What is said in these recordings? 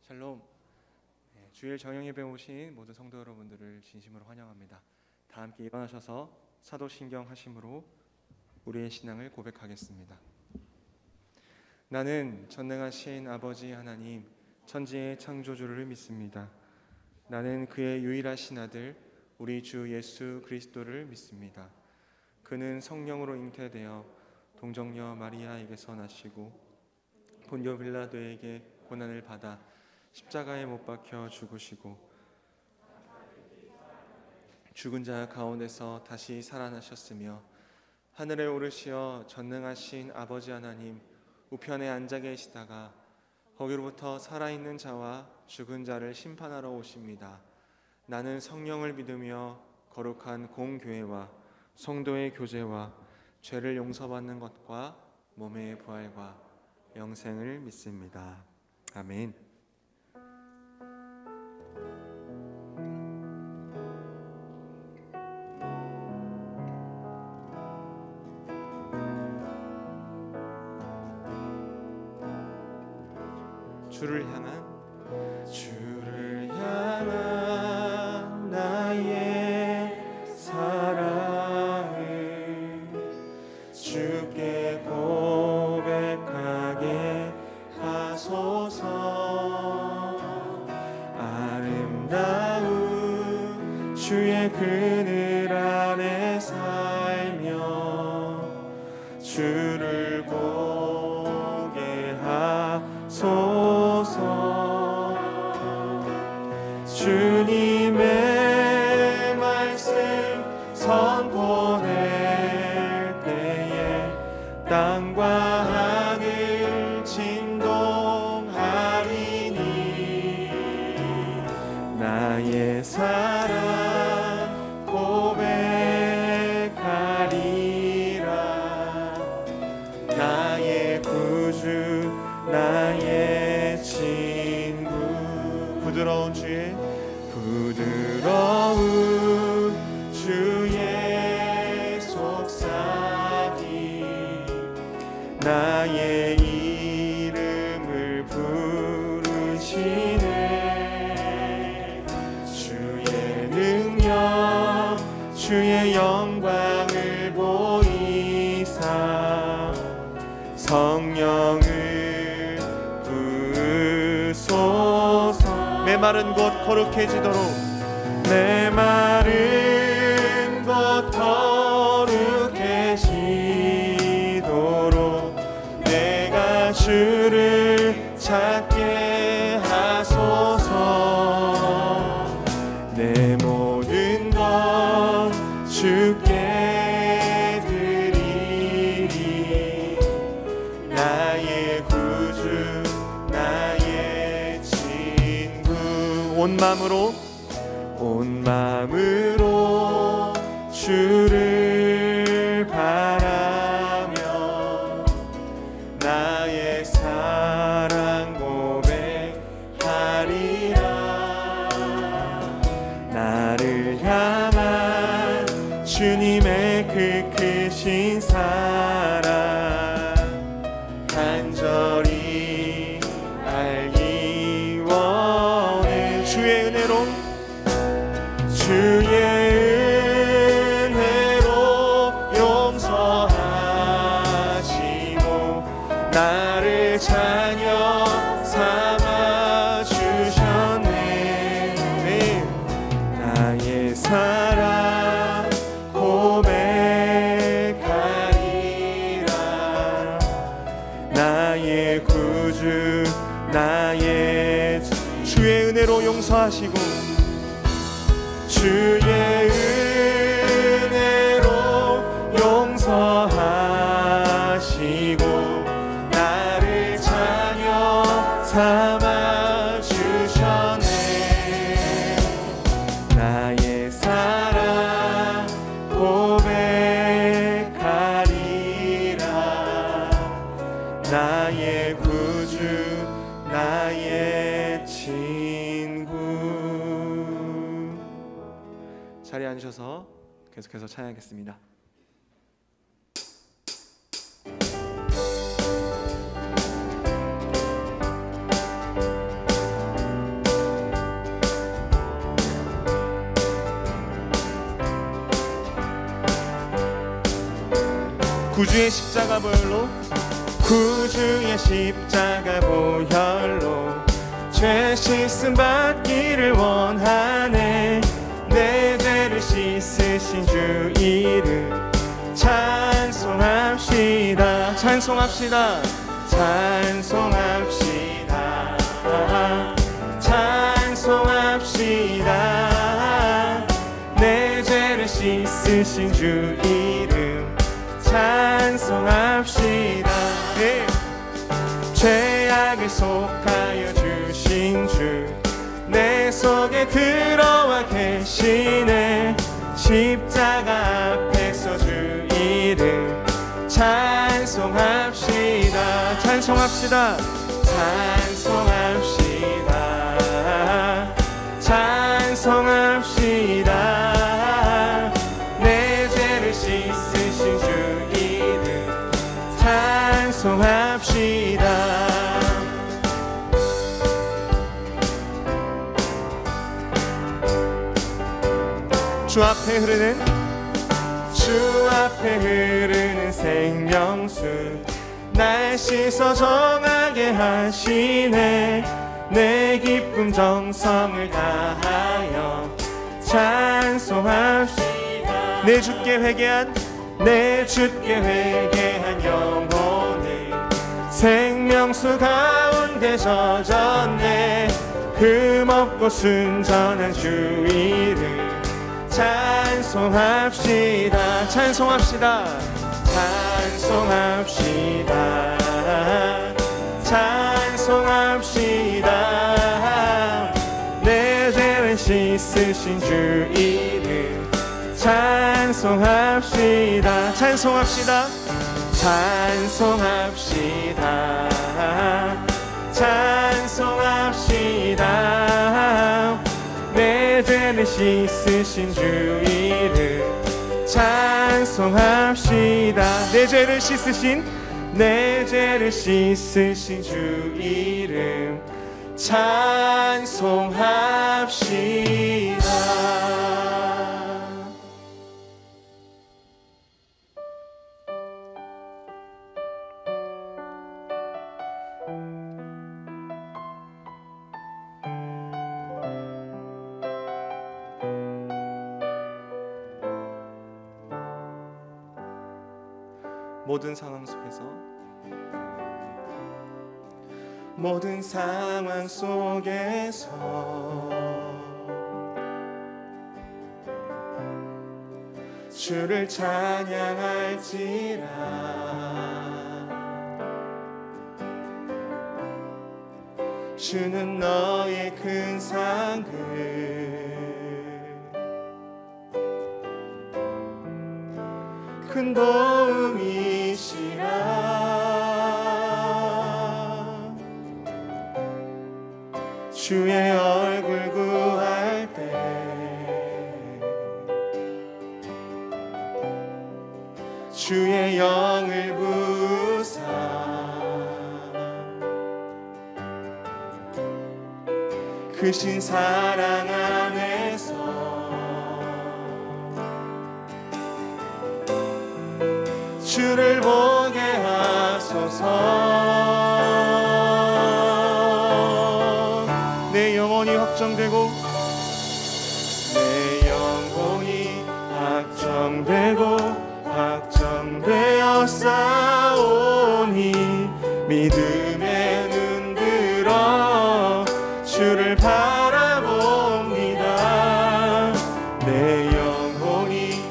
샬롬. 주일 정령 예배 오신 모든 성도 여러분들을 진심으로 환영합니다. 다 함께 일어나셔서 사도신경 하심으로 우리의 신앙을 고백하겠습니다. 나는 전능하신 아버지 하나님, 천지의 창조주를 믿습니다. 나는 그의 유일하신 아들 우리 주 예수 그리스도를 믿습니다. 그는 성령으로 잉태되어 동정녀 마리아에게서 나시고 본교 빌라도에게 고난을 받아 십자가에 못 박혀 죽으시고 죽은 자 가운데서 다시 살아나셨으며 하늘에 오르시어 전능하신 아버지 하나님 우편에 앉아 계시다가 거기로부터 살아있는 자와 죽은 자를 심판하러 오십니다. 나는 성령을 믿으며 거룩한 공교회와 성도의 교제와 죄를 용서받는 것과 몸의 부활과 영생을 믿습니다. 아멘. 주를 향한 나의 사랑을 주께 고백하게 하소서. 아름다운 주의 그늘 아래 살며 주를 보게 하소서. 주님의 말씀 선포될 때에 땅과 하늘 진동하리니 나의 사랑 고백하리라. 나의 구주 나의 친구. 부드러운 주의 속삭임 나의 이름을 부르시네. 주의 능력 주의 영광을 보이사 성령을 부으소서. 메마른 곳 거룩해지도록 메마른 곳 거룩해지도록 내가 주를 찾게 하소서. 내 모든 것 주께 드리리. 나의 구주 나의 친구. 온 마음으로 주를 바라며 나의 사랑 고백하리라. 나를 향한 주님의 그 크신 사랑 간절히 알기 원해. 주의 은혜로 용서하시고 나를 자녀 삼아 주셨네. 나의 사랑 고백하리라. 나의 구주 나의 주의 은혜로 용서하시고 주의 은혜로 용서하시고 나를 자녀 삼아 주셨네. 나의 사랑 고백하리라. 나의 구주 나의 친구. 자리에 앉으셔서 계속해서 찬양하겠습니다. 구주의 십자가 보혈로 구주의 십자가 보혈로 죄 씻음 받기를 원하네. 내 죄를 씻으신 주 이름 찬송합시다. 찬송합시다. 찬송합시다. 찬송합시다. 내 죄를 씻으신 주 이름 찬송합시다. 네. 죄악을 속하여 주신 주 내 속에 들어와 계시네. 십자가 앞에서 주 이름 찬송합시다. 찬송합시다. 찬송합시다. 찬송합시다. 내 죄를 씻으신 주 이름 찬송합시다. 주 앞에 흐르는 생명수 날 씻어 정하게 하시네. 내 기쁨 정성을 다하여 찬송합시다. 내 주께 회개한 영혼이 생명수 가운데 젖었네. 흠없고 순전한 주 이름 찬송합시다. 찬송합시다. 찬송합시다. 찬송합시다. 내 죄를 씻으신 주 이름 찬송합시다. 찬송합시다. 찬송합시다. 찬송합시다. 내 죄를 씻으신 주 이름 찬송합시다. 내 죄를 씻으신 주 이름 찬송합시다. 모든 상황 속에서 주를 찬양할지라. 주는 너의 큰 상급 큰 도움이시라. 주의 얼굴 구할 때 주의 영을 부으사 크신 사랑 안에서 주를 보게 하소서. 내 영혼이 확정되고 확정되어 싸우니 믿음에 눈 들어 주를 바라봅니다. 내 영혼이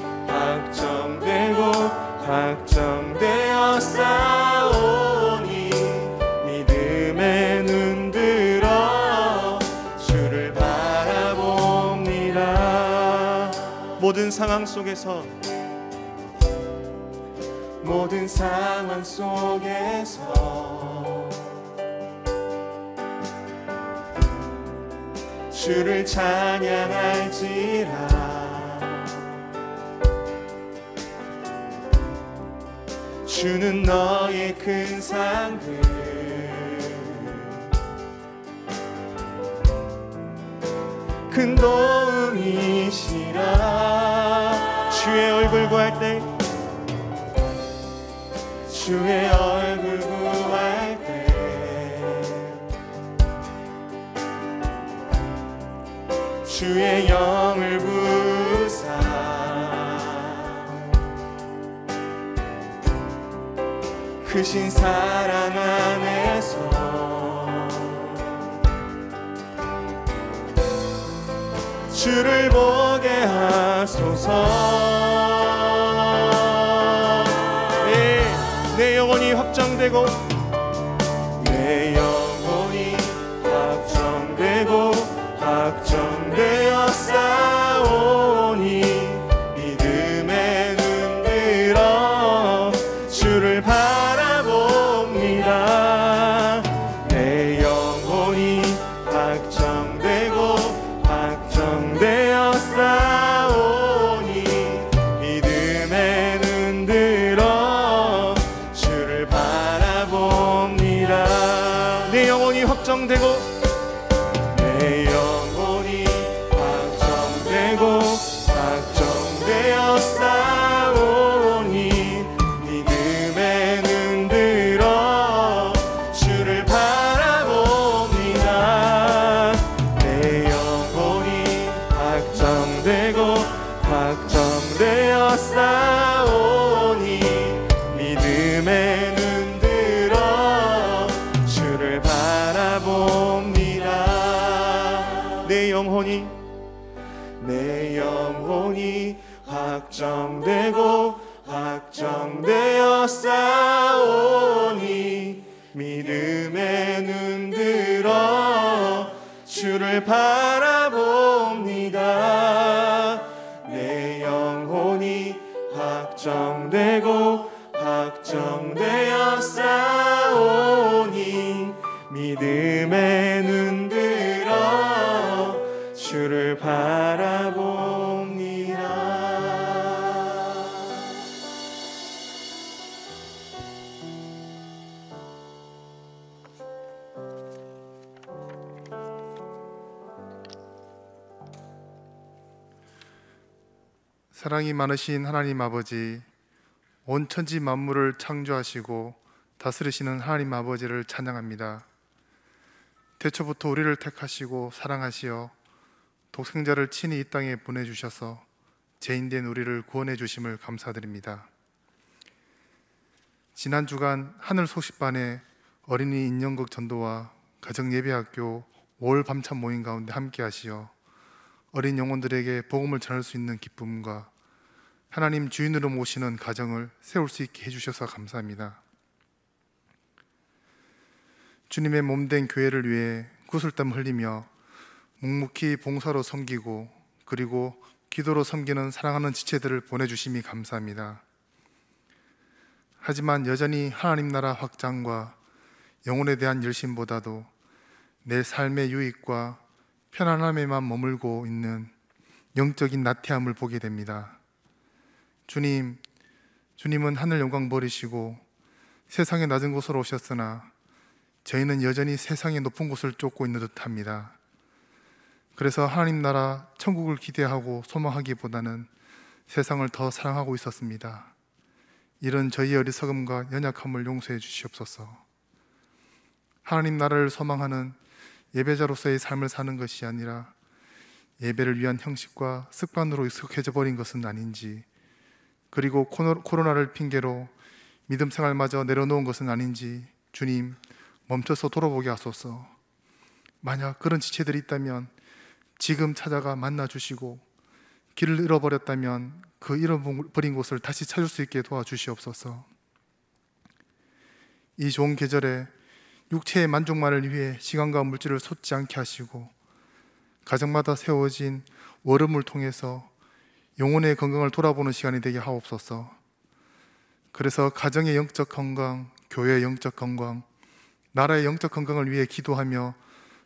확정되어 싸우니 믿음에 눈 들어 주를 바라봅니다. 모든 상황 속에서 주를 찬양할지라. 주는 너의 큰 상급 큰 도움이시라. 주의 얼굴 구할 때 주의 얼굴 구할 때 주의 영을 부사 크신 사랑 안에서 주를 보게 하소서. 내 영혼이 확정되고 내 영혼이 확정되고 확정되어 싸우니 믿음에 눈 들어 주를 바라봅니다. 내 영혼이 확정되고 확정되어 싸우니 믿음에 눈 들어 주를 바라봅니다. 내 영혼이 확정되고 내 영혼이 확정되고 확정되어 싸우니 믿음에 눈 들어 주를 바라봅니다. 내 영혼이 확정되고 확정되어 싸우니 믿음에 눈 들어 주를 바라봅니다. 내 영혼이 확정되고 확정되어 싸우니 믿음에 눈 들어 주를 바라봅니다. 내 영혼이 확정되고 확정되어 싸우니 믿음에 눈 들어 주를 바라봅니다. 사랑이 많으신 하나님 아버지, 온 천지 만물을 창조하시고 다스리시는 하나님 아버지를 찬양합니다. 태초부터 우리를 택하시고 사랑하시어 독생자를 친히 이 땅에 보내주셔서 죄인된 우리를 구원해 주심을 감사드립니다. 지난 주간 하늘 소식반의 어린이 인형극 전도와 가정예배학교 5월 밤참 모임 가운데 함께 하시어 어린 영혼들에게 복음을 전할 수 있는 기쁨과 하나님 주인으로 모시는 가정을 세울 수 있게 해주셔서 감사합니다. 주님의 몸된 교회를 위해 구슬땀 흘리며 묵묵히 봉사로 섬기고 그리고 기도로 섬기는 사랑하는 지체들을 보내주심이 감사합니다. 하지만 여전히 하나님 나라 확장과 영혼에 대한 열심보다도 내 삶의 유익과 편안함에만 머물고 있는 영적인 나태함을 보게 됩니다. 주님은 하늘 영광 버리시고 세상의 낮은 곳으로 오셨으나 저희는 여전히 세상의 높은 곳을 쫓고 있는 듯합니다. 그래서 하나님 나라 천국을 기대하고 소망하기보다는 세상을 더 사랑하고 있었습니다. 이런 저희의 어리석음과 연약함을 용서해 주시옵소서. 하나님 나라를 소망하는 예배자로서의 삶을 사는 것이 아니라 예배를 위한 형식과 습관으로 익숙해져 버린 것은 아닌지, 그리고 코로나를 핑계로 믿음 생활마저 내려놓은 것은 아닌지 주님 멈춰서 돌아보게 하소서. 만약 그런 지체들이 있다면 지금 찾아가 만나주시고, 길을 잃어버렸다면 그 잃어버린 곳을 다시 찾을 수 있게 도와주시옵소서. 이 좋은 계절에 육체의 만족만을 위해 시간과 물질을 쏟지 않게 하시고 가정마다 세워진 월음을 통해서 영혼의 건강을 돌아보는 시간이 되게 하옵소서. 그래서 가정의 영적 건강, 교회의 영적 건강, 나라의 영적 건강을 위해 기도하며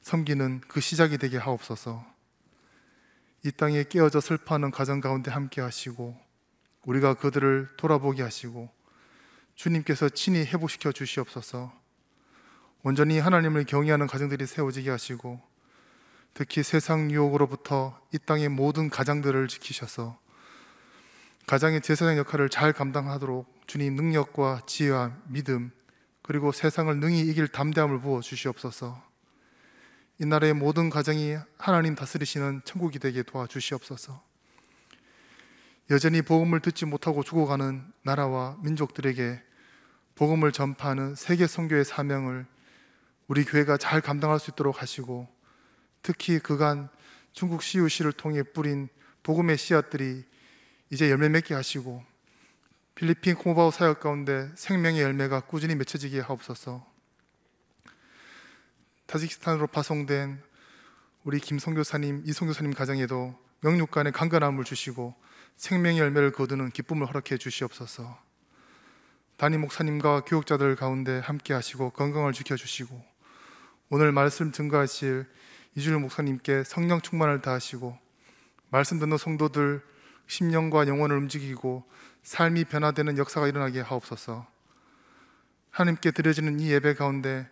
섬기는 그 시작이 되게 하옵소서. 이 땅에 깨어져 슬퍼하는 가정 가운데 함께 하시고 우리가 그들을 돌아보게 하시고 주님께서 친히 회복시켜 주시옵소서. 온전히 하나님을 경외하는 가정들이 세워지게 하시고 특히 세상 유혹으로부터 이 땅의 모든 가장들을 지키셔서 가장의 제사장 역할을 잘 감당하도록 주님 능력과 지혜와 믿음, 그리고 세상을 능히 이길 담대함을 부어 주시옵소서. 이 나라의 모든 가정이 하나님 다스리시는 천국이 되게 도와주시옵소서. 여전히 복음을 듣지 못하고 죽어가는 나라와 민족들에게 복음을 전파하는 세계 선교의 사명을 우리 교회가 잘 감당할 수 있도록 하시고, 특히 그간 중국 CUC를 통해 뿌린 복음의 씨앗들이 이제 열매 맺게 하시고, 필리핀 코모바오 사역 가운데 생명의 열매가 꾸준히 맺혀지게 하옵소서. 타지키스탄으로 파송된 우리 김성교사님, 이성교사님 가정에도 영육간의 강건함을 주시고 생명의 열매를 거두는 기쁨을 허락해 주시옵소서. 담임 목사님과 교육자들 가운데 함께 하시고 건강을 지켜주시고, 오늘 말씀 증거하실 이주일 목사님께 성령 충만을 다하시고, 말씀 듣는 성도들 심령과 영혼을 움직이고 삶이 변화되는 역사가 일어나게 하옵소서. 하나님께 드려지는 이 예배 가운데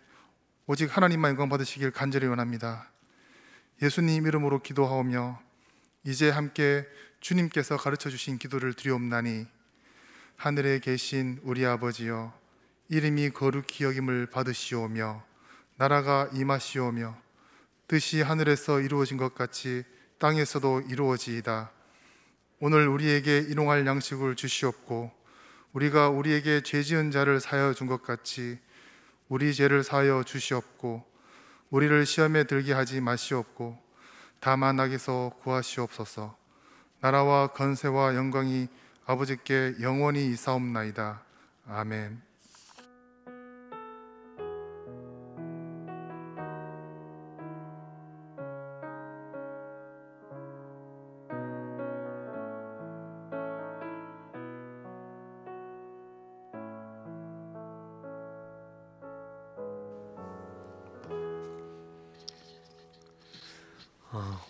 오직 하나님만 영광 받으시길 간절히 원합니다. 예수님 이름으로 기도하오며 이제 함께 주님께서 가르쳐 주신 기도를 드리옵나니, 하늘에 계신 우리 아버지여, 이름이 거룩히 여김을 받으시오며 나라가 임하시오며 뜻이 하늘에서 이루어진 것 같이 땅에서도 이루어지이다. 오늘 우리에게 일용할 양식을 주시옵고, 우리가 우리에게 죄 지은 자를 사하여 준 것 같이 우리 죄를 사하여 주시옵고, 우리를 시험에 들게 하지 마시옵고 다만 악에서 구하시옵소서. 나라와 건세와 영광이 아버지께 영원히 있사옵나이다. 아멘.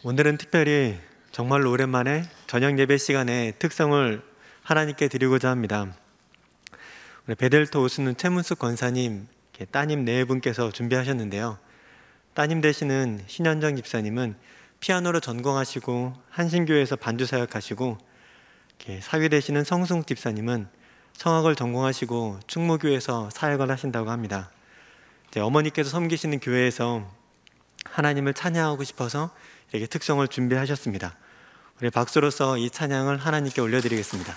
오늘은 특별히 정말로 오랜만에 저녁 예배 시간에 특성을 하나님께 드리고자 합니다. 우리 베델토 오수는 최문숙 권사님, 따님 네 분께서 준비하셨는데요. 따님 되시는 신현정 집사님은 피아노로 전공하시고 한신교회에서 반주 사역하시고, 사위 되시는 성승 집사님은 성악을 전공하시고 충무교회에서 사역을 하신다고 합니다. 어머니께서 섬기시는 교회에서 하나님을 찬양하고 싶어서 이렇게 특성을 준비하셨습니다. 우리 박수로서 이 찬양을 하나님께 올려드리겠습니다.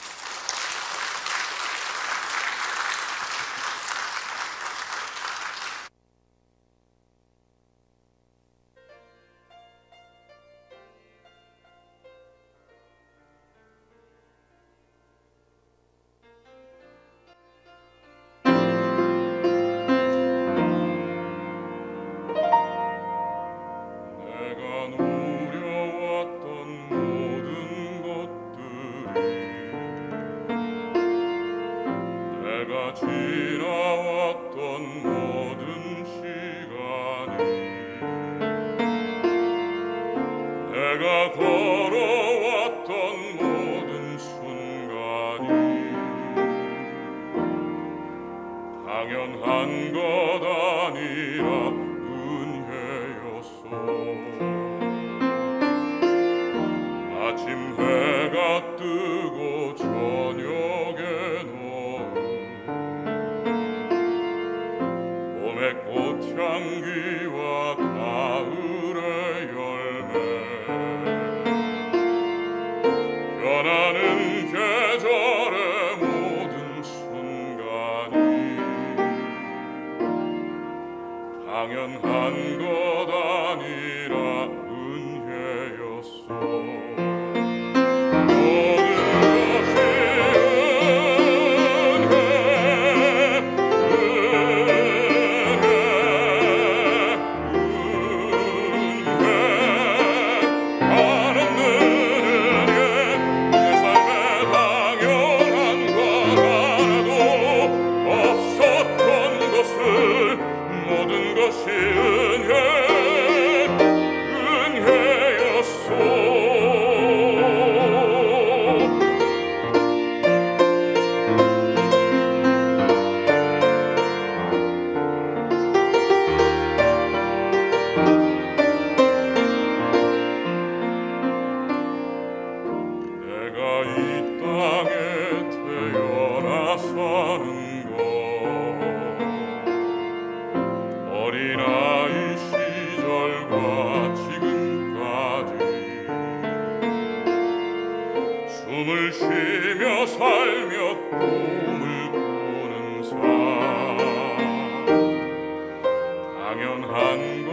것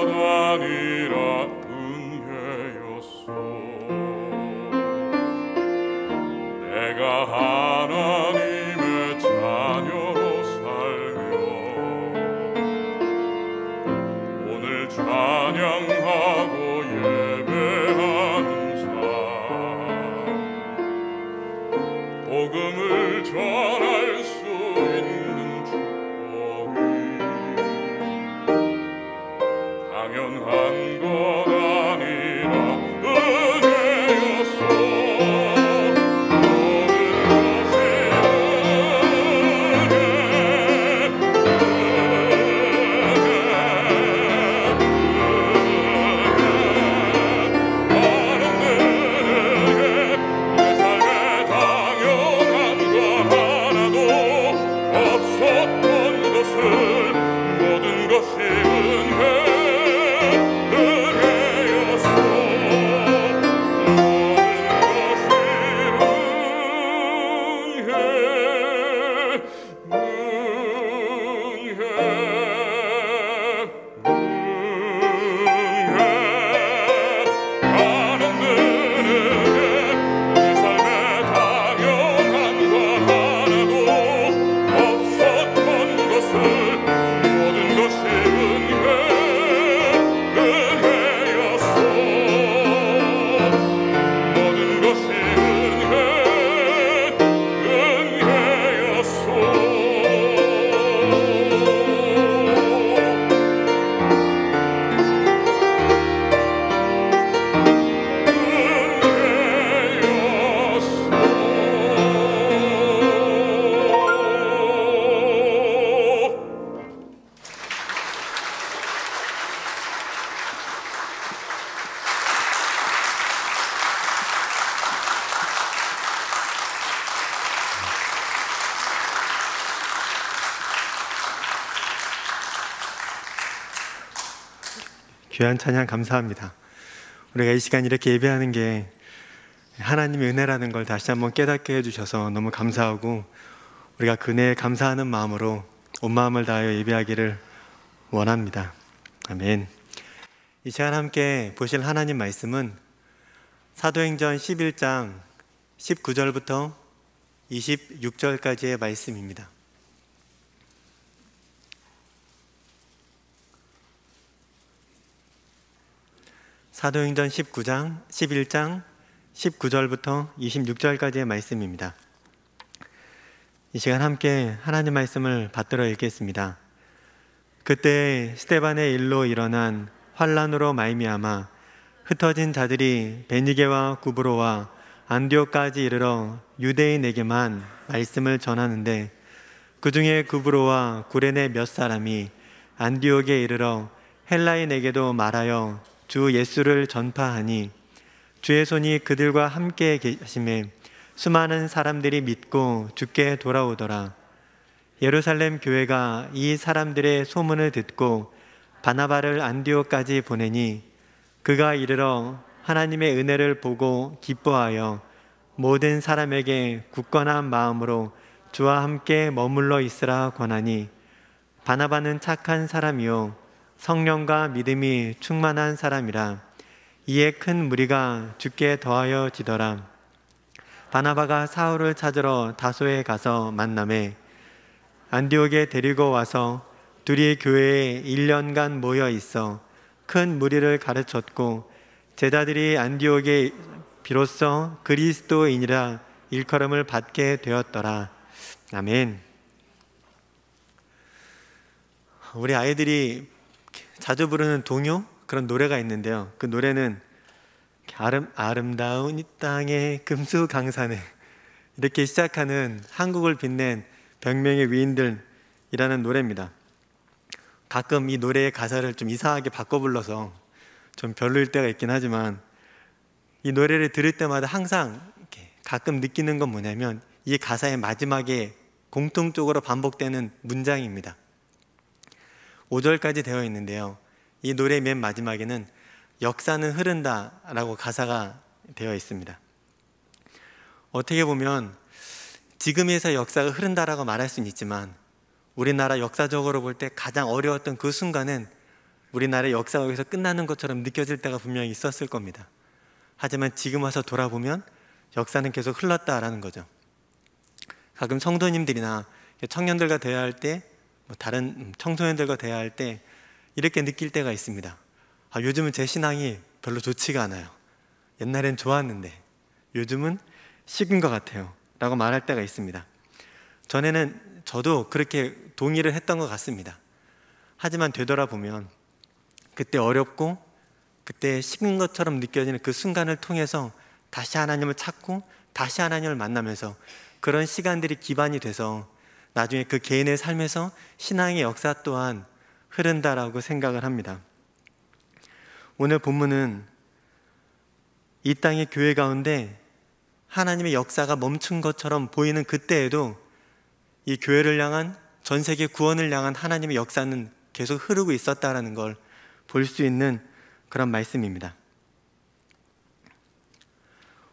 아니라 은혜였소. 내가 하나님의 자녀로 살며 오늘 찬양하고 예배하는 삶, 복음을 전할 수 있는 축복이 당연한 것 아니라 은혜였소. 귀한 찬양 감사합니다. 우리가 이 시간 이렇게 예배하는 게 하나님의 은혜라는 걸 다시 한번 깨닫게 해주셔서 너무 감사하고, 우리가 그 은혜에 감사하는 마음으로 온 마음을 다하여 예배하기를 원합니다. 아멘. 이 시간 함께 보실 하나님 말씀은 사도행전 11장 19절부터 26절까지의 말씀입니다. 사도행전 11장 19절부터 26절까지의 말씀입니다. 이 시간 함께 하나님 말씀을 받들어 읽겠습니다. 그때 스데반의 일로 일어난 환란으로 말미암아 흩어진 자들이 베니게와 구브로와 안디옥까지 이르러 유대인에게만 말씀을 전하는데, 그 중에 구브로와 구레네 몇 사람이 안디옥에 이르러 헬라인에게도 말하여 주 예수를 전파하니, 주의 손이 그들과 함께 계심에 수많은 사람들이 믿고 주께 돌아오더라. 예루살렘 교회가 이 사람들의 소문을 듣고 바나바를 안디옥까지 보내니, 그가 이르러 하나님의 은혜를 보고 기뻐하여 모든 사람에게 굳건한 마음으로 주와 함께 머물러 있으라 권하니, 바나바는 착한 사람이요 성령과 믿음이 충만한 사람이라. 이에 큰 무리가 주께 더하여 지더라. 바나바가 사울을 찾으러 다소에 가서 만나매 안디옥에 데리고 와서 둘이 교회에 1년간 모여 있어 큰 무리를 가르쳤고, 제자들이 안디옥에 비로소 그리스도인이라 일컬음을 받게 되었더라. 아멘. 우리 아이들이 자주 부르는 동요, 그런 노래가 있는데요. 그 노래는 아름다운 이 땅의 금수강산에, 이렇게 시작하는 한국을 빛낸 병명의 위인들이라는 노래입니다. 가끔 이 노래의 가사를 좀 이상하게 바꿔 불러서 좀 별로일 때가 있긴 하지만, 이 노래를 들을 때마다 항상 이렇게 가끔 느끼는 건 뭐냐면, 이 가사의 마지막에 공통적으로 반복되는 문장입니다. 5절까지 되어 있는데요. 이 노래의 맨 마지막에는 역사는 흐른다 라고 가사가 되어 있습니다. 어떻게 보면 지금에서 역사가 흐른다라고 말할 수는 있지만, 우리나라 역사적으로 볼 때 가장 어려웠던 그 순간은 우리나라의 역사가 여기서 끝나는 것처럼 느껴질 때가 분명히 있었을 겁니다. 하지만 지금 와서 돌아보면 역사는 계속 흘렀다라는 거죠. 가끔 성도님들이나 청년들과 대화할 때, 다른 청소년들과 대화할 때 이렇게 느낄 때가 있습니다. 요즘은 제 신앙이 별로 좋지가 않아요. 옛날엔 좋았는데 요즘은 식은 것 같아요 라고 말할 때가 있습니다. 전에는 저도 그렇게 동의를 했던 것 같습니다. 하지만 되돌아보면 그때 어렵고 그때 식은 것처럼 느껴지는 그 순간을 통해서 다시 하나님을 찾고 다시 하나님을 만나면서 그런 시간들이 기반이 돼서 나중에 그 개인의 삶에서 신앙의 역사 또한 흐른다라고 생각을 합니다. 오늘 본문은 이 땅의 교회 가운데 하나님의 역사가 멈춘 것처럼 보이는 그때에도 이 교회를 향한, 전 세계 구원을 향한 하나님의 역사는 계속 흐르고 있었다라는 걸 볼 수 있는 그런 말씀입니다.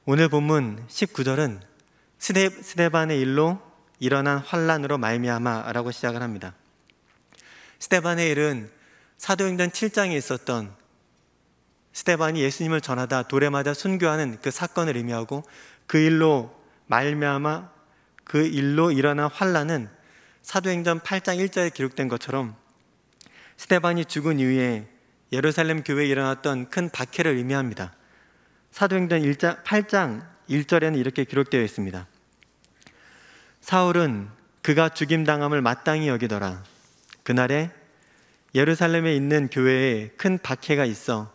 오늘 본문 19절은 스데반의 일로 일어난 환란으로 말미암아라고 시작을 합니다. 스데반의 일은 사도행전 7장에 있었던 스데반이 예수님을 전하다 돌에 맞아 순교하는 그 사건을 의미하고, 그 일로 말미암아 그 일로 일어난 환란은 사도행전 8장 1절에 기록된 것처럼 스데반이 죽은 이후에 예루살렘 교회에 일어났던 큰 박해를 의미합니다. 사도행전 8장 1절에는 이렇게 기록되어 있습니다. 사울은 그가 죽임당함을 마땅히 여기더라. 그날에 예루살렘에 있는 교회에 큰 박해가 있어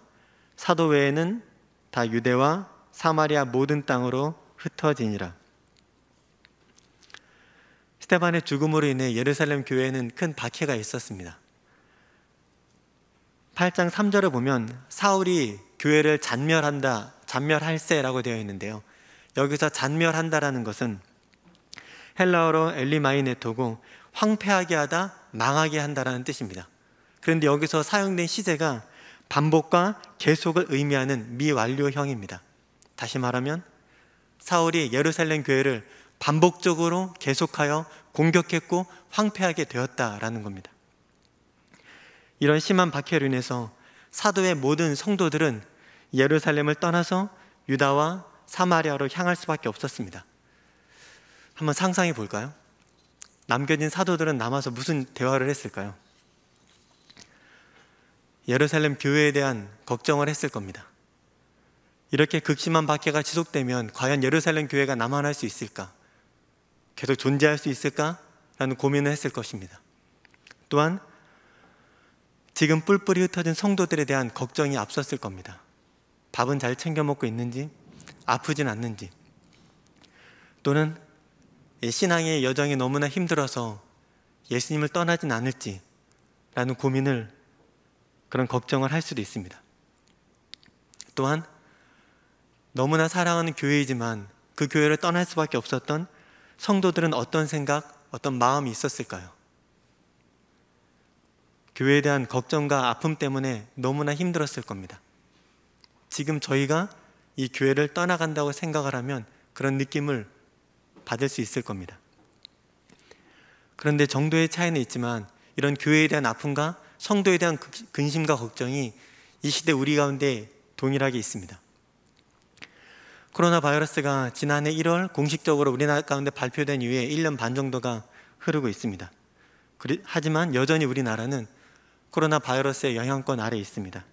사도 외에는 다 유대와 사마리아 모든 땅으로 흩어지니라. 스데반의 죽음으로 인해 예루살렘 교회에는 큰 박해가 있었습니다. 8장 3절을 보면 사울이 교회를 잔멸할세라고 되어 있는데요. 여기서 잔멸한다라는 것은 헬라어로 엘리마이네토고 황폐하게 하다, 망하게 한다라는 뜻입니다. 그런데 여기서 사용된 시제가 반복과 계속을 의미하는 미완료형입니다. 다시 말하면 사울이 예루살렘 교회를 반복적으로 계속하여 공격했고 황폐하게 되었다라는 겁니다. 이런 심한 박해로 인해서 사도의 모든 성도들은 예루살렘을 떠나서 유다와 사마리아로 향할 수밖에 없었습니다. 한번 상상해 볼까요? 남겨진 사도들은 남아서 무슨 대화를 했을까요? 예루살렘 교회에 대한 걱정을 했을 겁니다. 이렇게 극심한 박해가 지속되면 과연 예루살렘 교회가 남아날 수 있을까? 계속 존재할 수 있을까? 라는 고민을 했을 것입니다. 또한 지금 뿔뿔이 흩어진 성도들에 대한 걱정이 앞섰을 겁니다. 밥은 잘 챙겨 먹고 있는지, 아프진 않는지, 또는 신앙의 여정이 너무나 힘들어서 예수님을 떠나진 않을지 라는 고민을, 그런 걱정을 할 수도 있습니다. 또한 너무나 사랑하는 교회이지만 그 교회를 떠날 수밖에 없었던 성도들은 어떤 생각, 어떤 마음이 있었을까요? 교회에 대한 걱정과 아픔 때문에 너무나 힘들었을 겁니다. 지금 저희가 이 교회를 떠나간다고 생각을 하면 그런 느낌을 받을 수 있을 겁니다. 그런데 정도의 차이는 있지만 이런 교회에 대한 아픔과 성도에 대한 근심과 걱정이 이 시대 우리 가운데 동일하게 있습니다. 코로나 바이러스가 지난해 1월 공식적으로 우리나라 가운데 발표된 이후에 1년 반 정도가 흐르고 있습니다. 하지만 여전히 우리나라는 코로나 바이러스의 영향권 아래에 있습니다.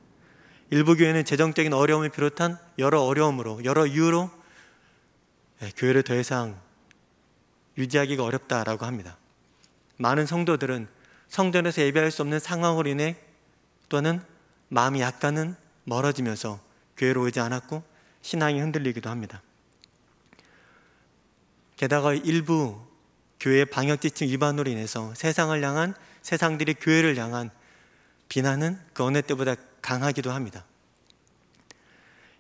일부 교회는 재정적인 어려움을 비롯한 여러 어려움으로, 여러 이유로 교회를 더 이상 유지하기가 어렵다라고 합니다. 많은 성도들은 성전에서 예배할 수 없는 상황으로 인해 또는 마음이 약간은 멀어지면서 교회로 오지 않았고 신앙이 흔들리기도 합니다. 게다가 일부 교회의 방역지침 위반으로 인해서 세상을 향한, 세상들이 교회를 향한 비난은 그 어느 때보다 강하기도 합니다.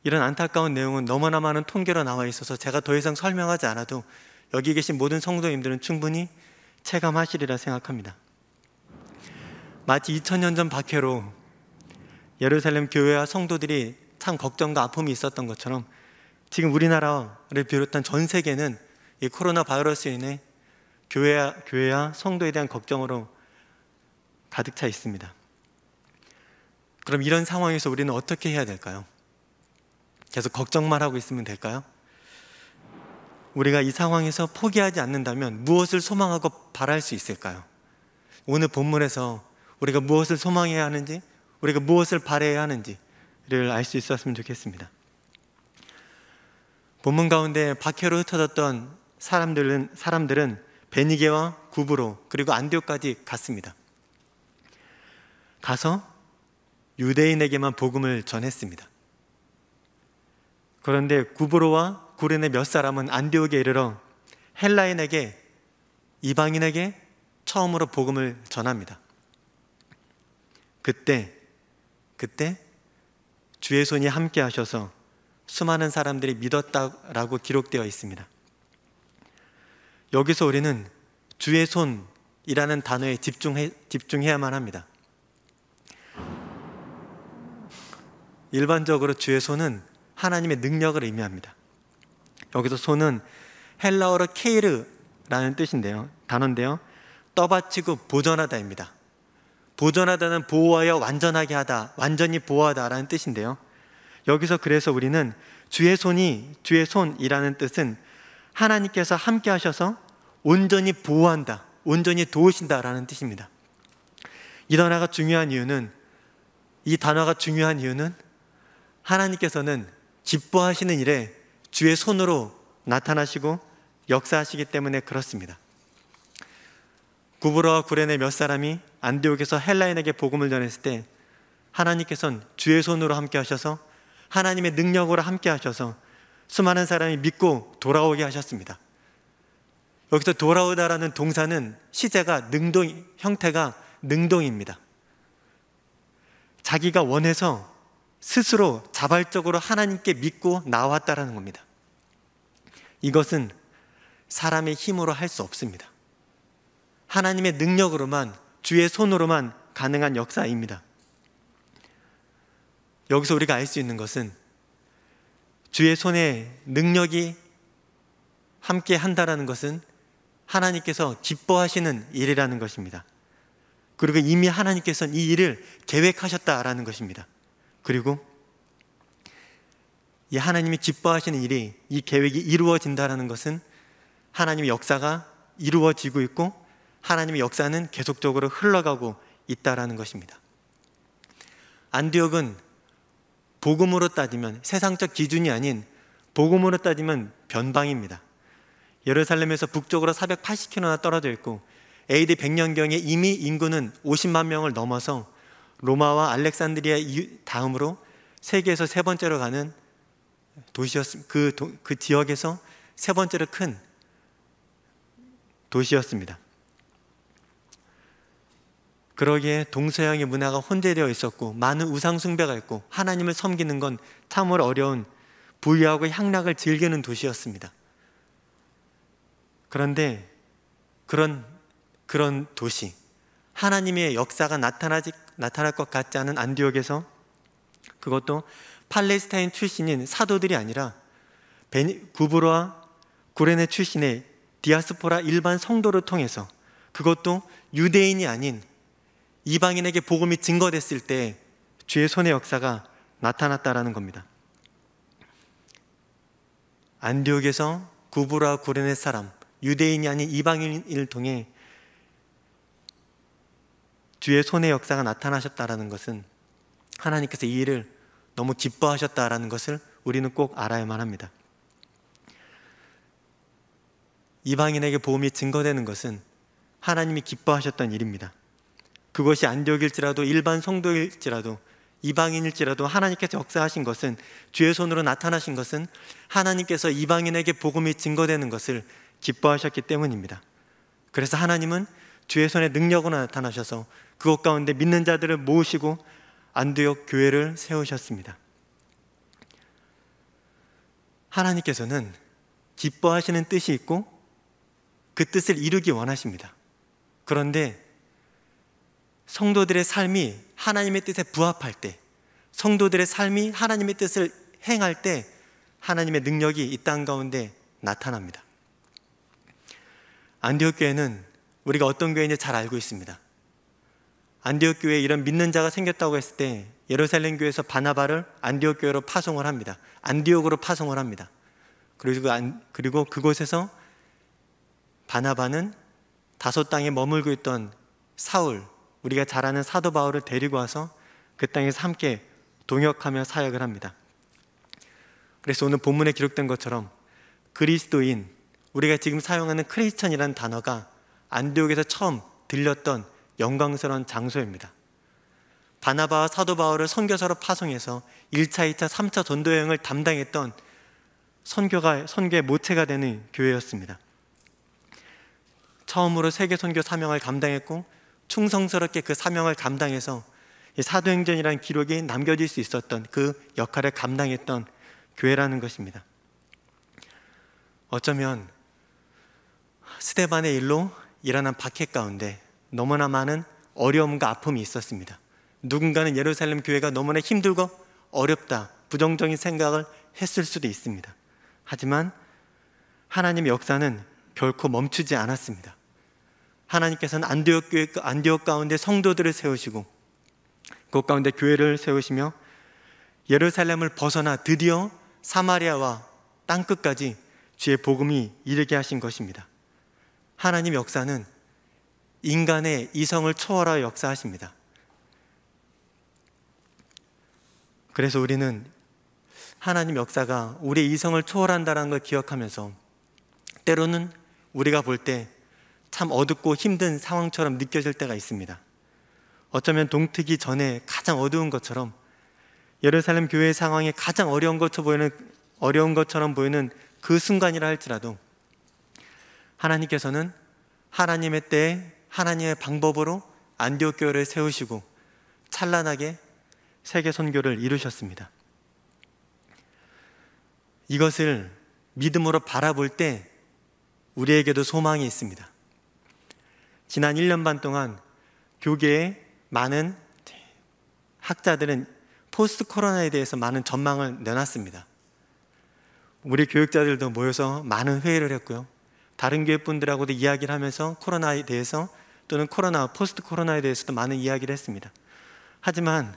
이런 안타까운 내용은 너무나 많은 통계로 나와 있어서 제가 더 이상 설명하지 않아도 여기 계신 모든 성도님들은 충분히 체감하시리라 생각합니다. 마치 2000년 전 박해로 예루살렘 교회와 성도들이 참 걱정과 아픔이 있었던 것처럼 지금 우리나라를 비롯한 전 세계는 이 코로나 바이러스로 인해 교회와 성도에 대한 걱정으로 가득 차 있습니다. 그럼 이런 상황에서 우리는 어떻게 해야 될까요? 계속 걱정만 하고 있으면 될까요? 우리가 이 상황에서 포기하지 않는다면 무엇을 소망하고 바랄 수 있을까요? 오늘 본문에서 우리가 무엇을 소망해야 하는지, 우리가 무엇을 바라야 하는지를 알 수 있었으면 좋겠습니다. 본문 가운데 박해로 흩어졌던 사람들은 베니게와 구브로 그리고 안디옥까지 갔습니다. 가서 유대인에게만 복음을 전했습니다. 그런데 구브로와 구레네 몇 사람은 안디옥에 이르러 헬라인에게, 이방인에게 처음으로 복음을 전합니다. 그때 주의 손이 함께 하셔서 수많은 사람들이 믿었다라고 기록되어 있습니다. 여기서 우리는 주의 손이라는 단어에 집중해야만 합니다. 일반적으로 주의 손은 하나님의 능력을 의미합니다. 여기서 손은 헬라어로 케이르라는 단어인데요. 떠받치고 보존하다입니다. 보존하다는 보호하여 완전하게 하다, 완전히 보호하다라는 뜻인데요. 여기서 그래서 우리는 주의 손이라는 뜻은 하나님께서 함께 하셔서 온전히 보호한다, 온전히 도우신다라는 뜻입니다. 이 단어가 중요한 이유는 하나님께서는 기뻐하시는 일에 주의 손으로 나타나시고 역사하시기 때문에 그렇습니다. 구브로와 구레네 몇 사람이 안디옥에서 헬라인에게 복음을 전했을 때 하나님께서는 주의 손으로 함께 하셔서, 하나님의 능력으로 함께 하셔서 수많은 사람이 믿고 돌아오게 하셨습니다. 여기서 돌아오다라는 동사는 시제가 형태가 능동입니다. 자기가 원해서 스스로 자발적으로 하나님께 믿고 나왔다라는 겁니다. 이것은 사람의 힘으로 할 수 없습니다. 하나님의 능력으로만, 주의 손으로만 가능한 역사입니다. 여기서 우리가 알 수 있는 것은 주의 손에 능력이 함께 한다라는 것은 하나님께서 기뻐하시는 일이라는 것입니다. 그리고 이미 하나님께서는 이 일을 계획하셨다라는 것입니다. 그리고 이 하나님이 기뻐하시는 일이, 이 계획이 이루어진다라는 것은 하나님의 역사가 이루어지고 있고 하나님의 역사는 계속적으로 흘러가고 있다라는 것입니다. 안디옥은 복음으로 따지면, 세상적 기준이 아닌 복음으로 따지면 변방입니다. 예루살렘에서 북쪽으로 480km나 떨어져 있고 AD 100년경에 이미 인구는 50만 명을 넘어서 로마와 알렉산드리아 다음으로 세계에서 세 번째로 가는 도시였습니다. 그 지역에서 세 번째로 큰 도시였습니다. 그러기에 동서양의 문화가 혼재되어 있었고 많은 우상 숭배가 있고 하나님을 섬기는 건 참으로 어려운 부유하고 향락을 즐기는 도시였습니다. 그런데 그런 도시, 하나님의 역사가 나타날 것 같지 않은 안디옥에서, 그것도 팔레스타인 출신인 사도들이 아니라 구브로와 구레네 출신의 디아스포라 일반 성도를 통해서, 그것도 유대인이 아닌 이방인에게 복음이 증거됐을 때 주의 손의 역사가 나타났다라는 겁니다. 안디옥에서 구브로와 구레네 사람, 유대인이 아닌 이방인을 통해 주의 손의 역사가 나타나셨다라는 것은 하나님께서 이 일을 너무 기뻐하셨다라는 것을 우리는 꼭 알아야만 합니다. 이방인에게 복음이 증거되는 것은 하나님이 기뻐하셨던 일입니다. 그것이 안디옥일지라도 일반 성도일지라도 이방인일지라도 하나님께서 역사하신 것은, 주의 손으로 나타나신 것은 하나님께서 이방인에게 복음이 증거되는 것을 기뻐하셨기 때문입니다. 그래서 하나님은 주의 손의 능력으로 나타나셔서 그곳 가운데 믿는 자들을 모으시고 안디옥 교회를 세우셨습니다. 하나님께서는 기뻐하시는 뜻이 있고 그 뜻을 이루기 원하십니다. 그런데 성도들의 삶이 하나님의 뜻에 부합할 때, 성도들의 삶이 하나님의 뜻을 행할 때 하나님의 능력이 이 땅 가운데 나타납니다. 안디옥 교회는 우리가 어떤 교회인지 잘 알고 있습니다. 안디옥 교회에 이런 믿는 자가 생겼다고 했을 때 예루살렘 교회에서 바나바를 안디옥 교회로 파송을 합니다. 안디옥으로 파송을 합니다. 그리고 그곳에서 바나바는 다소 땅에 머물고 있던 사울, 우리가 잘 아는 사도 바울을 데리고 와서 그 땅에서 함께 동역하며 사역을 합니다. 그래서 오늘 본문에 기록된 것처럼 그리스도인, 우리가 지금 사용하는 크리스천이라는 단어가 안디옥에서 처음 들렸던 영광스러운 장소입니다. 바나바와 사도 바울을 선교사로 파송해서 1차, 2차, 3차 전도 여행을 담당했던 선교의 모체가 되는 교회였습니다. 처음으로 세계 선교 사명을 감당했고 충성스럽게 그 사명을 감당해서 사도행전이라는 기록이 남겨질 수 있었던 그 역할을 감당했던 교회라는 것입니다. 어쩌면 스데반의 일로 일어난 박해 가운데 너무나 많은 어려움과 아픔이 있었습니다. 누군가는 예루살렘 교회가 너무나 힘들고 어렵다, 부정적인 생각을 했을 수도 있습니다. 하지만 하나님의 역사는 결코 멈추지 않았습니다. 하나님께서는 안디옥 가운데 성도들을 세우시고 그 가운데 교회를 세우시며 예루살렘을 벗어나 드디어 사마리아와 땅끝까지 주의 복음이 이르게 하신 것입니다. 하나님 역사는 인간의 이성을 초월하여 역사하십니다. 그래서 우리는 하나님 역사가 우리의 이성을 초월한다는 걸 기억하면서 때로는 우리가 볼 때 참 어둡고 힘든 상황처럼 느껴질 때가 있습니다. 어쩌면 동트기 전에 가장 어두운 것처럼 예루살렘 교회의 상황이 가장 어려운 것처럼 보이는 그 순간이라 할지라도 하나님께서는 하나님의 때에 하나님의 방법으로 안디옥 교회를 세우시고 찬란하게 세계 선교를 이루셨습니다. 이것을 믿음으로 바라볼 때 우리에게도 소망이 있습니다. 지난 1년 반 동안 교계의 많은 학자들은 포스트 코로나에 대해서 많은 전망을 내놨습니다. 우리 교육자들도 모여서 많은 회의를 했고요. 다른 교회 분들하고도 이야기를 하면서 코로나에 대해서 또는 포스트 코로나에 대해서도 많은 이야기를 했습니다. 하지만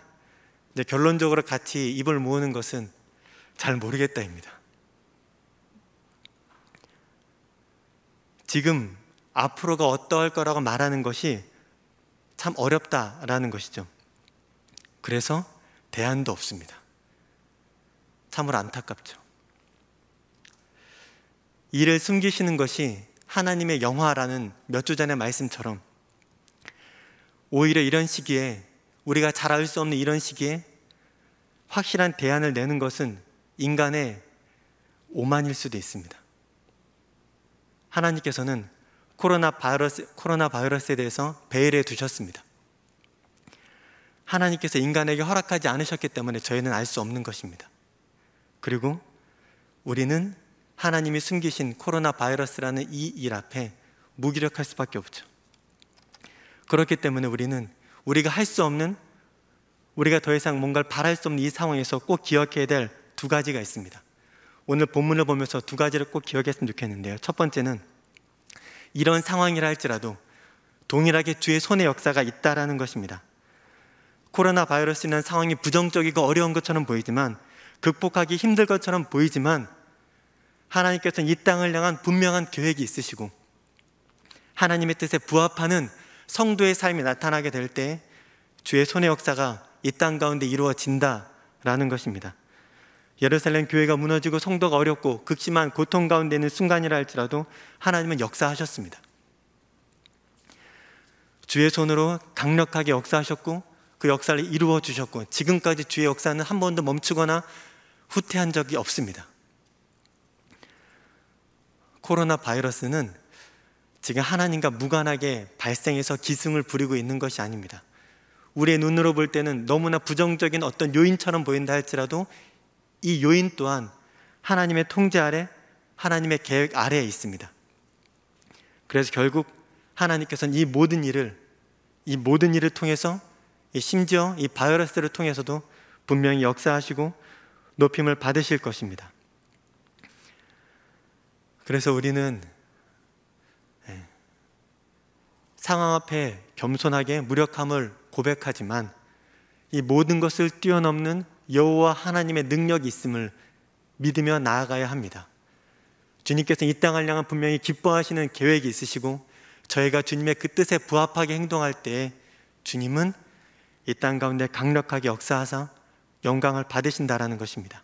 이제 결론적으로 같이 입을 모으는 것은 잘 모르겠다입니다. 지금 앞으로가 어떠할 거라고 말하는 것이 참 어렵다라는 것이죠. 그래서 대안도 없습니다. 참으로 안타깝죠. 이를 숨기시는 것이 하나님의 영화라는 몇 주 전의 말씀처럼 오히려 이런 시기에 우리가 잘 알 수 없는 이런 시기에 확실한 대안을 내는 것은 인간의 오만일 수도 있습니다. 하나님께서는 코로나 바이러스에 대해서 베일에 두셨습니다. 하나님께서 인간에게 허락하지 않으셨기 때문에 저희는 알 수 없는 것입니다. 그리고 우리는 하나님이 숨기신 코로나 바이러스라는 이 일 앞에 무기력할 수밖에 없죠. 그렇기 때문에 우리가 할 수 없는, 우리가 더 이상 뭔가를 바랄 수 없는 이 상황에서 꼭 기억해야 될 두 가지가 있습니다. 오늘 본문을 보면서 두 가지를 꼭 기억했으면 좋겠는데요. 첫 번째는 이런 상황이라 할지라도 동일하게 주의 손의 역사가 있다라는 것입니다. 코로나 바이러스라는 상황이 부정적이고 어려운 것처럼 보이지만, 극복하기 힘들 것처럼 보이지만 하나님께서는 이 땅을 향한 분명한 계획이 있으시고 하나님의 뜻에 부합하는 성도의 삶이 나타나게 될 때 주의 손의 역사가 이 땅 가운데 이루어진다라는 것입니다. 예루살렘 교회가 무너지고 성도가 어렵고 극심한 고통 가운데 있는 순간이라 할지라도 하나님은 역사하셨습니다. 주의 손으로 강력하게 역사하셨고 그 역사를 이루어 주셨고 지금까지 주의 역사는 한 번도 멈추거나 후퇴한 적이 없습니다. 코로나 바이러스는 지금 하나님과 무관하게 발생해서 기승을 부리고 있는 것이 아닙니다. 우리의 눈으로 볼 때는 너무나 부정적인 어떤 요인처럼 보인다 할지라도 이 요인 또한 하나님의 통제 아래, 하나님의 계획 아래에 있습니다. 그래서 결국 하나님께서는 이 모든 일을 통해서 심지어 이 바이러스를 통해서도 분명히 역사하시고 높임을 받으실 것입니다. 그래서 우리는 상황 앞에 겸손하게 무력함을 고백하지만 이 모든 것을 뛰어넘는 여호와 하나님의 능력이 있음을 믿으며 나아가야 합니다. 주님께서 이 땅을 향한 분명히 기뻐하시는 계획이 있으시고 저희가 주님의 그 뜻에 부합하게 행동할 때 주님은 이 땅 가운데 강력하게 역사하사 영광을 받으신다라는 것입니다.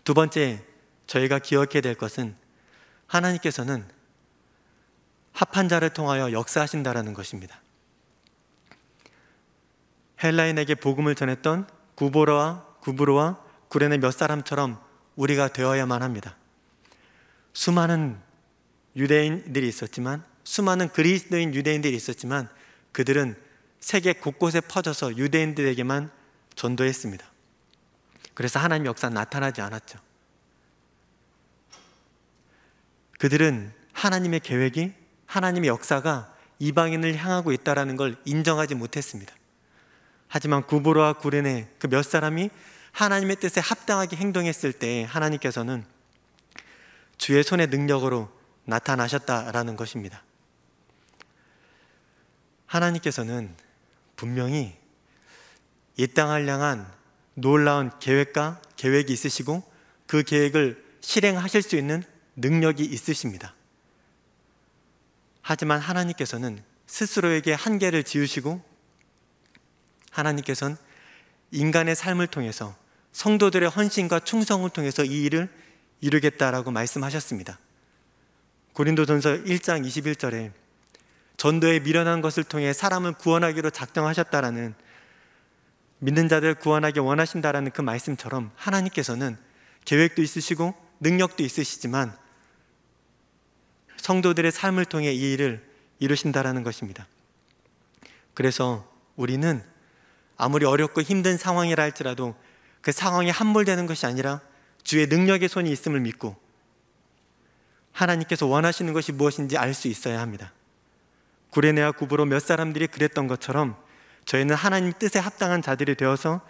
두 번째, 저희가 기억해야 될 것은 하나님께서는 합한 자를 통하여 역사하신다라는 것입니다. 헬라인에게 복음을 전했던 구브로와 구레네 몇 사람처럼 우리가 되어야만 합니다. 수많은 유대인들이 있었지만, 수많은 그리스도인 유대인들이 있었지만 그들은 세계 곳곳에 퍼져서 유대인들에게만 전도했습니다. 그래서 하나님의 역사는 나타나지 않았죠. 그들은 하나님의 계획이, 하나님의 역사가 이방인을 향하고 있다는 걸 인정하지 못했습니다. 하지만 구브로와 구레네 그 몇 사람이 하나님의 뜻에 합당하게 행동했을 때 하나님께서는 주의 손의 능력으로 나타나셨다라는 것입니다. 하나님께서는 분명히 이 땅을 향한 놀라운 계획이 있으시고 그 계획을 실행하실 수 있는 능력이 있으십니다. 하지만 하나님께서는 스스로에게 한계를 지으시고 하나님께서는 인간의 삶을 통해서 성도들의 헌신과 충성을 통해서 이 일을 이루겠다라고 말씀하셨습니다. 고린도전서 1장 21절에 전도에 미련한 것을 통해 사람을 구원하기로 작정하셨다라는, 믿는 자들을 구원하기 원하신다라는 그 말씀처럼 하나님께서는 계획도 있으시고 능력도 있으시지만 성도들의 삶을 통해 이 일을 이루신다라는 것입니다. 그래서 우리는 아무리 어렵고 힘든 상황이라 할지라도 그 상황에 함몰되는 것이 아니라 주의 능력의 손이 있음을 믿고 하나님께서 원하시는 것이 무엇인지 알 수 있어야 합니다. 구레네와 구브로 몇 사람들이 그랬던 것처럼 저희는 하나님 뜻에 합당한 자들이 되어서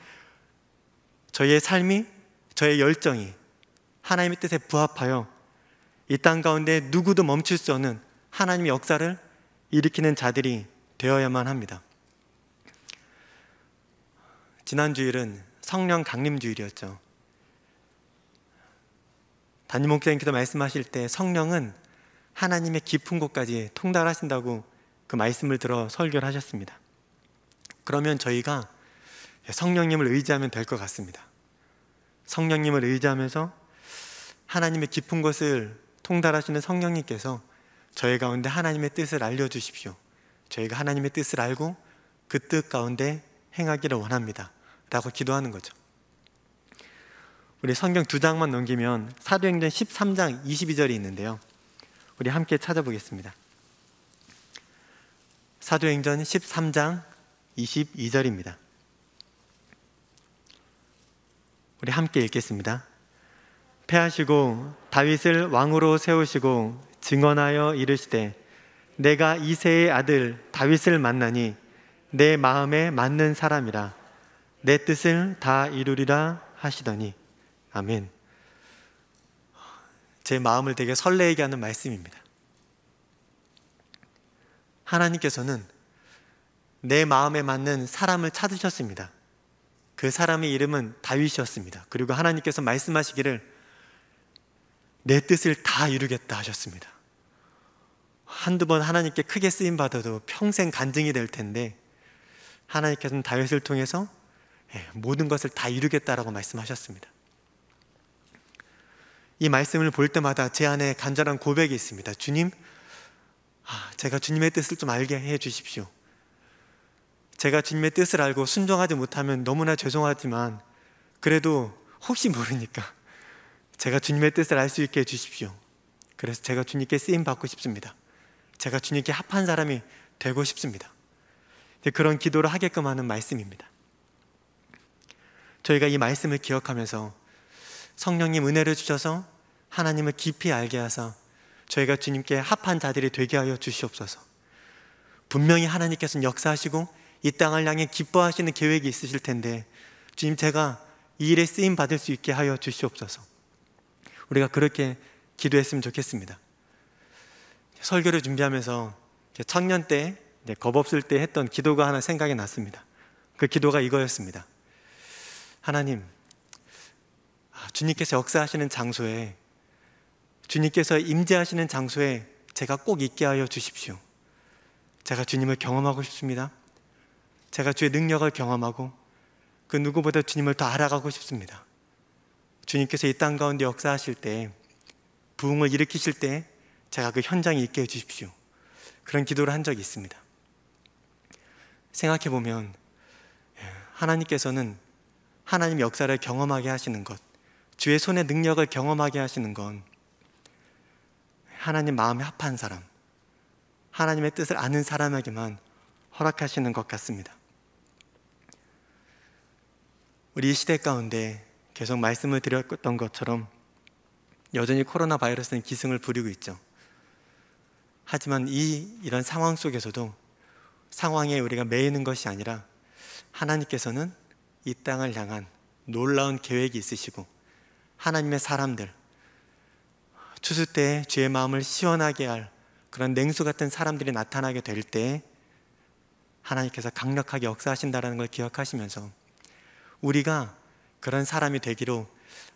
저희의 삶이, 저의 열정이 하나님의 뜻에 부합하여 이 땅 가운데 누구도 멈출 수 없는 하나님의 역사를 일으키는 자들이 되어야만 합니다. 지난 주일은 성령 강림 주일이었죠. 담임 목사님께서 말씀하실 때 성령은 하나님의 깊은 곳까지 통달하신다고 그 말씀을 들어 설교를 하셨습니다. 그러면 저희가 성령님을 의지하면 될 것 같습니다. 성령님을 의지하면서 하나님의 깊은 곳을 통달하시는 성령님께서 저희 가운데 하나님의 뜻을 알려주십시오. 저희가 하나님의 뜻을 알고 그 뜻 가운데 행하기를 원합니다 라고 기도하는 거죠. 우리 성경 두 장만 넘기면 사도행전 13장 22절이 있는데요, 우리 함께 찾아보겠습니다. 사도행전 13장 22절입니다. 우리 함께 읽겠습니다. 패하시고 다윗을 왕으로 세우시고 증언하여 이르시되 내가 이새의 아들 다윗을 만나니 내 마음에 맞는 사람이라 내 뜻을 다 이루리라 하시더니. 아멘. 제 마음을 되게 설레게 하는 말씀입니다. 하나님께서는 내 마음에 맞는 사람을 찾으셨습니다. 그 사람의 이름은 다윗이었습니다. 그리고 하나님께서 말씀하시기를 내 뜻을 다 이루겠다 하셨습니다. 한두 번 하나님께 크게 쓰임받아도 평생 간증이 될 텐데 하나님께서는 다윗을 통해서 모든 것을 다 이루겠다라고 말씀하셨습니다. 이 말씀을 볼 때마다 제 안에 간절한 고백이 있습니다. 주님, 제가 주님의 뜻을 좀 알게 해 주십시오. 제가 주님의 뜻을 알고 순종하지 못하면 너무나 죄송하지만 그래도 혹시 모르니까 제가 주님의 뜻을 알 수 있게 해 주십시오. 그래서 제가 주님께 쓰임 받고 싶습니다. 제가 주님께 합한 사람이 되고 싶습니다. 그런 기도를 하게끔 하는 말씀입니다. 저희가 이 말씀을 기억하면서 성령님 은혜를 주셔서 하나님을 깊이 알게 하사 저희가 주님께 합한 자들이 되게 하여 주시옵소서. 분명히 하나님께서는 역사하시고 이 땅을 향해 기뻐하시는 계획이 있으실 텐데 주님, 제가 이 일에 쓰임 받을 수 있게 하여 주시옵소서. 우리가 그렇게 기도했으면 좋겠습니다. 설교를 준비하면서 청년 때 겁 없을 때 했던 기도가 하나 생각이 났습니다. 그 기도가 이거였습니다. 하나님, 주님께서 역사하시는 장소에, 주님께서 임재하시는 장소에 제가 꼭 있게 하여 주십시오. 제가 주님을 경험하고 싶습니다. 제가 주의 능력을 경험하고 그 누구보다 주님을 더 알아가고 싶습니다. 주님께서 이 땅 가운데 역사하실 때, 부흥을 일으키실 때 제가 그 현장에 있게 해주십시오. 그런 기도를 한 적이 있습니다. 생각해보면 하나님께서는 하나님의 역사를 경험하게 하시는 것, 주의 손의 능력을 경험하게 하시는 건 하나님 마음에 합한 사람, 하나님의 뜻을 아는 사람에게만 허락하시는 것 같습니다. 우리 이 시대 가운데 계속 말씀을 드렸던 것처럼 여전히 코로나 바이러스는 기승을 부리고 있죠. 하지만 이런 상황 속에서도 상황에 우리가 매이는 것이 아니라 하나님께서는 이 땅을 향한 놀라운 계획이 있으시고 하나님의 사람들, 추수 때 주의 마음을 시원하게 할 그런 냉수 같은 사람들이 나타나게 될 때 하나님께서 강력하게 역사하신다는 걸 기억하시면서 우리가 그런 사람이 되기로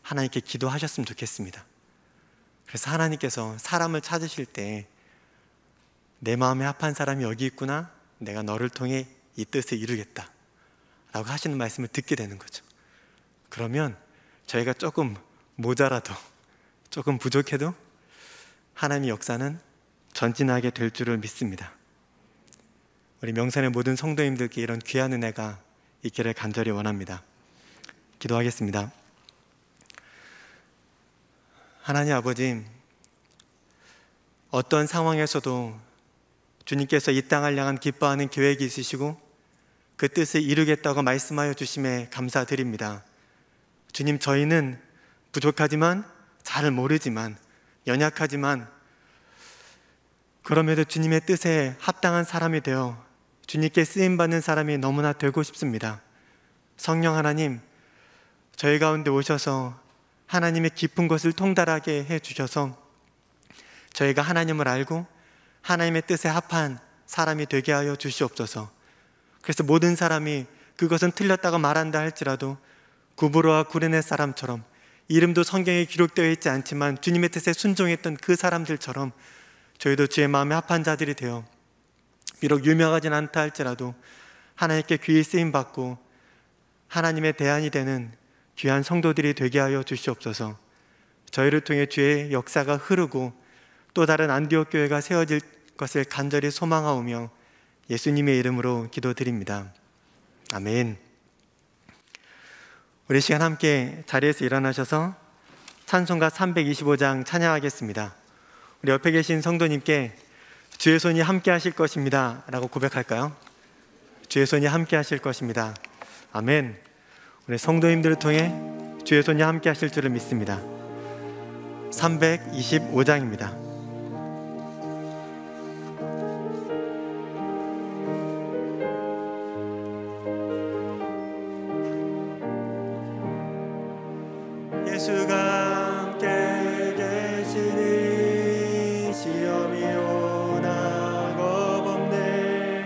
하나님께 기도하셨으면 좋겠습니다. 그래서 하나님께서 사람을 찾으실 때 내 마음에 합한 사람이 여기 있구나, 내가 너를 통해 이 뜻을 이루겠다 라고 하시는 말씀을 듣게 되는 거죠. 그러면 저희가 조금 모자라도, 조금 부족해도 하나님의 역사는 전진하게 될 줄을 믿습니다. 우리 명산의 모든 성도님들께 이런 귀한 은혜가 있기를 간절히 원합니다. 기도하겠습니다. 하나님 아버지, 어떤 상황에서도 주님께서 이 땅을 향한 기뻐하는 계획이 있으시고 그 뜻을 이루겠다고 말씀하여 주심에 감사드립니다. 주님, 저희는 부족하지만, 잘 모르지만, 연약하지만 그럼에도 주님의 뜻에 합당한 사람이 되어 주님께 쓰임받는 사람이 너무나 되고 싶습니다. 성령 하나님, 저희 가운데 오셔서 하나님의 깊은 것을 통달하게 해주셔서 저희가 하나님을 알고 하나님의 뜻에 합한 사람이 되게 하여 주시옵소서. 그래서 모든 사람이 그것은 틀렸다고 말한다 할지라도 구브로와 구레네 사람처럼 이름도 성경에 기록되어 있지 않지만 주님의 뜻에 순종했던 그 사람들처럼 저희도 주의 마음에 합한 자들이 되어 비록 유명하진 않다 할지라도 하나님께 귀히 쓰임받고 하나님의 대안이 되는 귀한 성도들이 되게 하여 주시옵소서. 저희를 통해 주의 역사가 흐르고 또 다른 안디옥 교회가 세워질 것을 간절히 소망하오며 예수님의 이름으로 기도드립니다. 아멘. 우리 시간 함께 자리에서 일어나셔서 찬송가 325장 찬양하겠습니다. 우리 옆에 계신 성도님께 주의 손이 함께 하실 것입니다 라고 고백할까요? 주의 손이 함께 하실 것입니다. 아멘. 우리 성도님들을 통해 주의 손이 함께 하실 줄을 믿습니다. 325장입니다. 예수가 함께 계시니 시험이 오나 겁없네.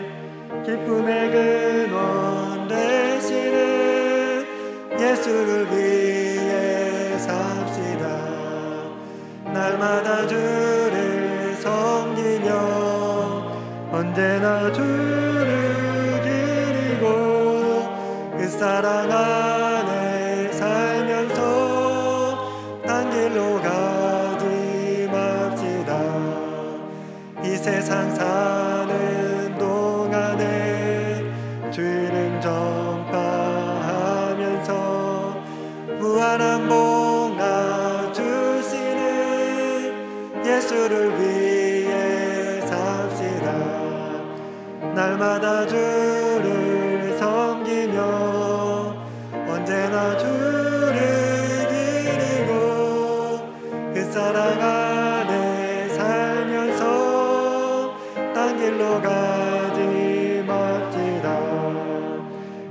기쁨의 근원 되시는 예수를 위해 삽시다. 날마다 주를 섬기며 언제나 주를 기리고 그 사랑 안에 살면서 딴 길로 가지 맙시다. 이 세상 사는 동안에 주 이름 전파하면서 무한한 복락 주시는 예수를 위해 삽시다. 날마다 주를 섬기며 언제나 주를 기리고 그 사랑 안에 살면서 딴 길로 가지 맙시다.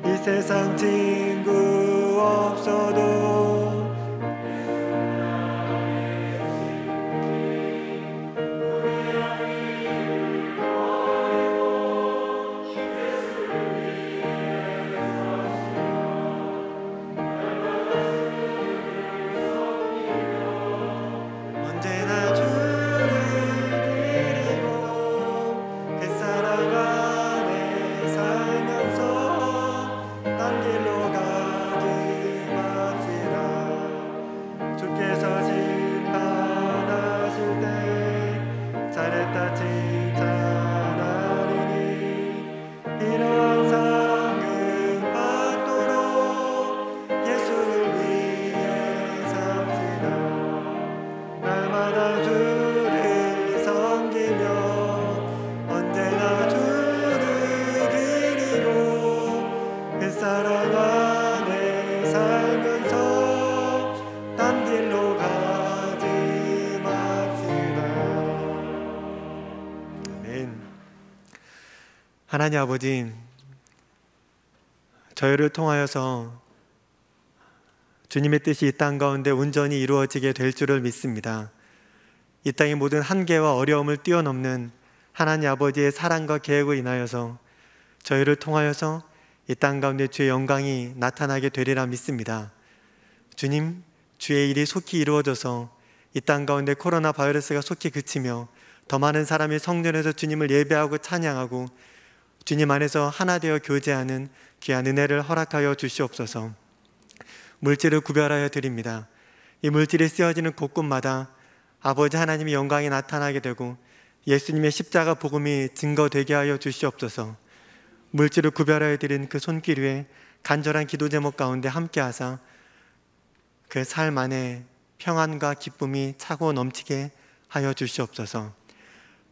이 세상 친구 없어도 하나님 아버지, 저희를 통하여서 주님의 뜻이 이 땅 가운데 온전히 이루어지게 될 줄을 믿습니다. 이 땅의 모든 한계와 어려움을 뛰어넘는 하나님 아버지의 사랑과 계획을 인하여서 저희를 통하여서 이 땅 가운데 주의 영광이 나타나게 되리라 믿습니다. 주님, 주의 일이 속히 이루어져서 이 땅 가운데 코로나 바이러스가 속히 그치며 더 많은 사람이 성전에서 주님을 예배하고 찬양하고 주님 안에서 하나 되어 교제하는 귀한 은혜를 허락하여 주시옵소서. 물질을 구별하여 드립니다. 이 물질이 쓰여지는 곳곳마다 아버지 하나님의 영광이 나타나게 되고 예수님의 십자가 복음이 증거되게 하여 주시옵소서. 물질을 구별하여 드린 그 손길 위에 간절한 기도 제목 가운데 함께하사 그 삶 안에 평안과 기쁨이 차고 넘치게 하여 주시옵소서.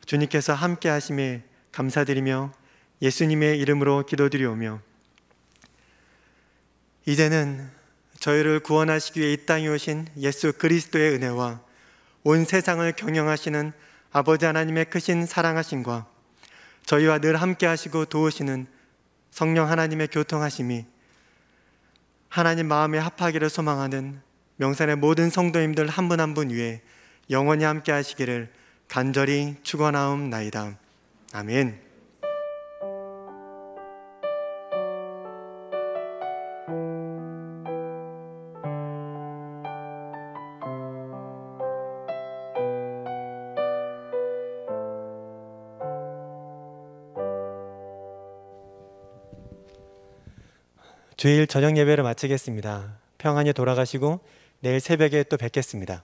주님께서 함께 하심에 감사드리며 예수님의 이름으로 기도드리오며, 이제는 저희를 구원하시기 위해 이 땅에 오신 예수 그리스도의 은혜와 온 세상을 경영하시는 아버지 하나님의 크신 사랑하심과 저희와 늘 함께 하시고 도우시는 성령 하나님의 교통하심이 하나님 마음에 합하기를 소망하는 명산의 모든 성도님들 한 분 한 분 위에 영원히 함께 하시기를 간절히 축원하옵나이다. 아멘. 주일 저녁 예배를 마치겠습니다. 평안히 돌아가시고 내일 새벽에 또 뵙겠습니다.